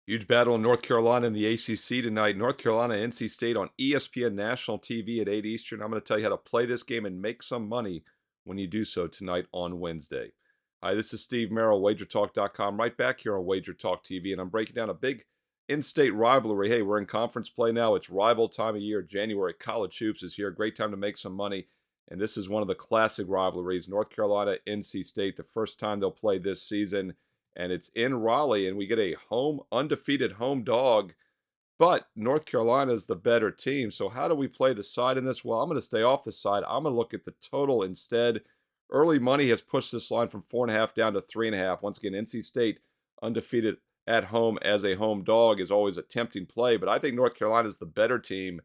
Huge battle in North Carolina in the ACC tonight. North Carolina, NC State on ESPN national TV at 8 Eastern. I'm going to tell you how to play this game and make some money when you do so tonight on Wednesday. Hi, this is Steve Merrill, WagerTalk.com, right back here on Wager Talk TV, and I'm breaking down a big in-state rivalry. Hey, we're in conference play now. It's rival time of year. January college hoops is here. Great time to make some money, and this is one of the classic rivalries. North Carolina, NC State, the first time they'll play this season, and it's in Raleigh, and we get a undefeated home dog. But North Carolina is the better team. So how do we play the side in this? Well, I'm going to stay off the side. I'm going to look at the total instead. Early money has pushed this line from 4.5 down to 3.5. Once again, NC State undefeated at home as a home dog is always a tempting play, but I think North Carolina is the better team.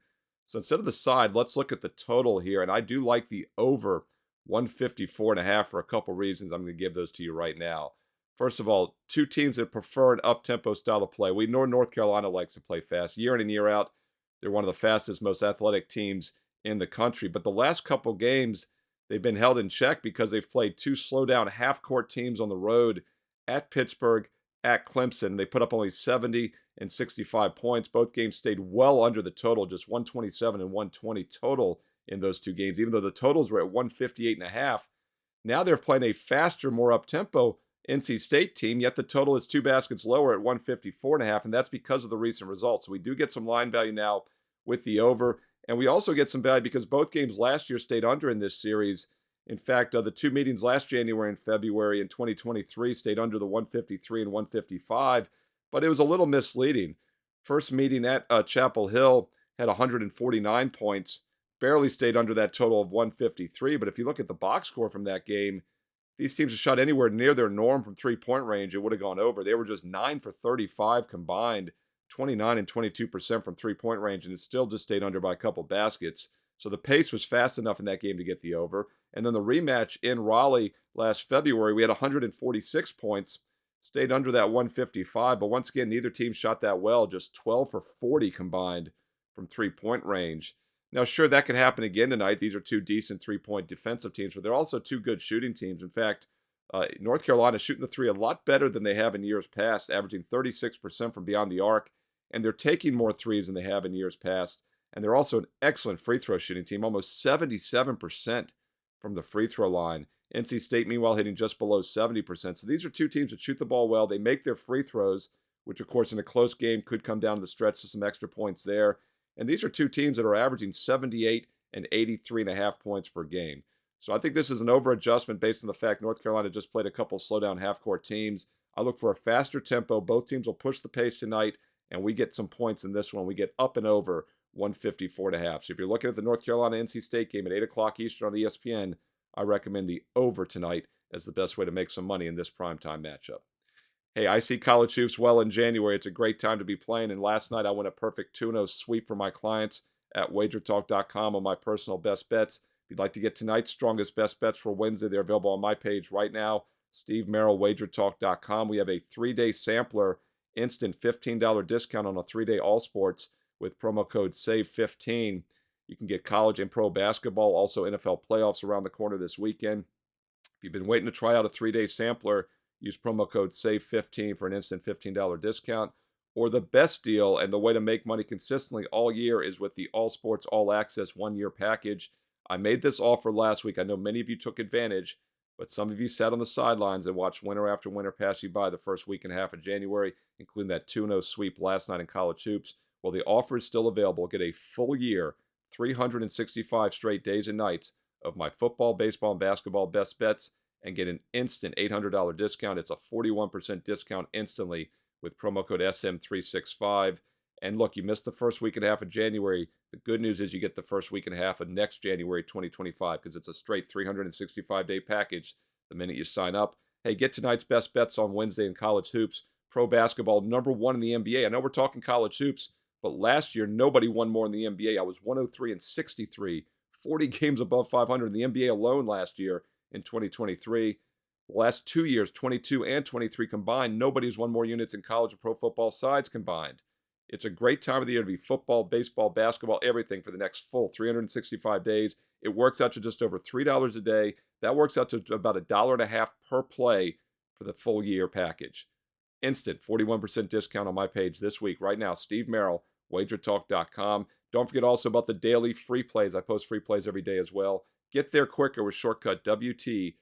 So instead of the side, let's look at the total here. And I do like the over 154.5 for a couple reasons. I'm going to give those to you right now. First of all, two teams that prefer an up-tempo style of play. We know North Carolina likes to play fast. Year in and year out, they're one of the fastest, most athletic teams in the country. But the last couple games, they've been held in check because they've played two slow-down half-court teams on the road at Pittsburgh, at Clemson. They put up only 70 and 65 points. Both games stayed well under the total, just 127 and 120 total in those two games, even though the totals were at 158.5. Now they're playing a faster, more up-tempo NC State team, yet the total is two baskets lower at 154.5, and that's because of the recent results. So we do get some line value now with the over, and we also get some value because both games last year stayed under in this series. In fact, the two meetings last January and February in 2023 stayed under the 153 and 155, but it was a little misleading. First meeting at Chapel Hill had 149 points, barely stayed under that total of 153, but if you look at the box score from that game, these teams have shot anywhere near their norm from three-point range, it would have gone over. They were just 9 for 35 combined, 29 and 22% from three-point range, and it still just stayed under by a couple baskets. So the pace was fast enough in that game to get the over. And then the rematch in Raleigh last February, we had 146 points, stayed under that 155. But once again, neither team shot that well, just 12 for 40 combined from three-point range. Now, sure, that could happen again tonight. These are two decent three-point defensive teams, but they're also two good shooting teams. In fact, North Carolina is shooting the three a lot better than they have in years past, averaging 36% from beyond the arc, and they're taking more threes than they have in years past. And they're also an excellent free throw shooting team, almost 77% from the free throw line. NC State, meanwhile, hitting just below 70%. So these are two teams that shoot the ball well. They make their free throws, which, of course, in a close game could come down to the stretch to some extra points there. And these are two teams that are averaging 78 and 83.5 points per game. So I think this is an over-adjustment based on the fact North Carolina just played a couple slow-down half-court teams. I look for a faster tempo. Both teams will push the pace tonight, and we get some points in this one. We get up and over 154.5. So if you're looking at the North Carolina-NC State game at 8 o'clock Eastern on ESPN, I recommend the over tonight as the best way to make some money in this primetime matchup. Hey, I see college hoops well in January. It's a great time to be playing. And last night I won a perfect 2-0 sweep for my clients at wagertalk.com on my personal best bets. If you'd like to get tonight's strongest best bets for Wednesday, they're available on my page right now, Steve Merrill, wagertalk.com. We have a 3-day sampler, instant $15 discount on a 3-day all sports with promo code SAVE15. You can get college and pro basketball, also NFL playoffs around the corner this weekend. If you've been waiting to try out a 3-day sampler, use promo code SAVE15 for an instant $15 discount. Or the best deal and the way to make money consistently all year is with the All Sports All Access 1-year package. I made this offer last week. I know many of you took advantage, but some of you sat on the sidelines and watched winter after winter pass you by the first week and a half of January, including that 2-0 sweep last night in college hoops. Well, the offer is still available. Get a full year, 365 straight days and nights of my football, baseball, and basketball best bets and get an instant $800 discount. It's a 41% discount instantly with promo code SM365. And look, you missed the first week and a half of January. The good news is you get the first week and a half of next January 2025 because it's a straight 365-day package the minute you sign up. Hey, get tonight's best bets on Wednesday in college hoops. Pro basketball, number one in the NBA. I know we're talking college hoops, but last year nobody won more in the NBA. I was 103 and 63, 40 games above 500 in the NBA alone last year. In 2023. The last 2 years, 22 and 23 combined, nobody's won more units in college and pro football sides combined. It's a great time of the year to be football, baseball, basketball, everything for the next full 365 days. It works out to just over $3 a day. That works out to about $1.50 per play for the full year package. Instant 41% discount on my page this week. Right now, Steve Merrill, wagertalk.com. Don't forget also about the daily free plays. I post free plays every day as well. Get there quicker with shortcut wt.buzz/sm.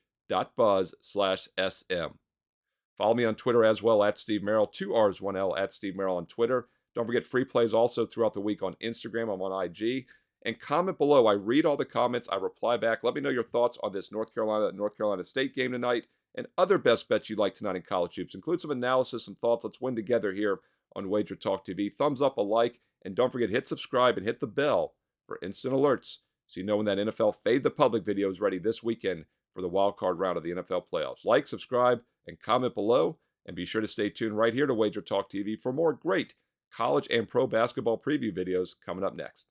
Follow me on Twitter as well at Steve Merrill, 2 R's, 1 L at Steve Merrill on Twitter. Don't forget free plays also throughout the week on Instagram. I'm on IG. And comment below. I read all the comments. I reply back. Let me know your thoughts on this North Carolina State game tonight and other best bets you'd like tonight in college hoops. Include some analysis, some thoughts. Let's win together here on Wager Talk TV. Thumbs up, a like, and don't forget, hit subscribe and hit the bell for instant alerts so you know when that NFL Fade the Public video is ready this weekend for the wild card round of the NFL playoffs. Like, subscribe, and comment below. And be sure to stay tuned right here to Wager Talk TV for more great college and pro basketball preview videos coming up next.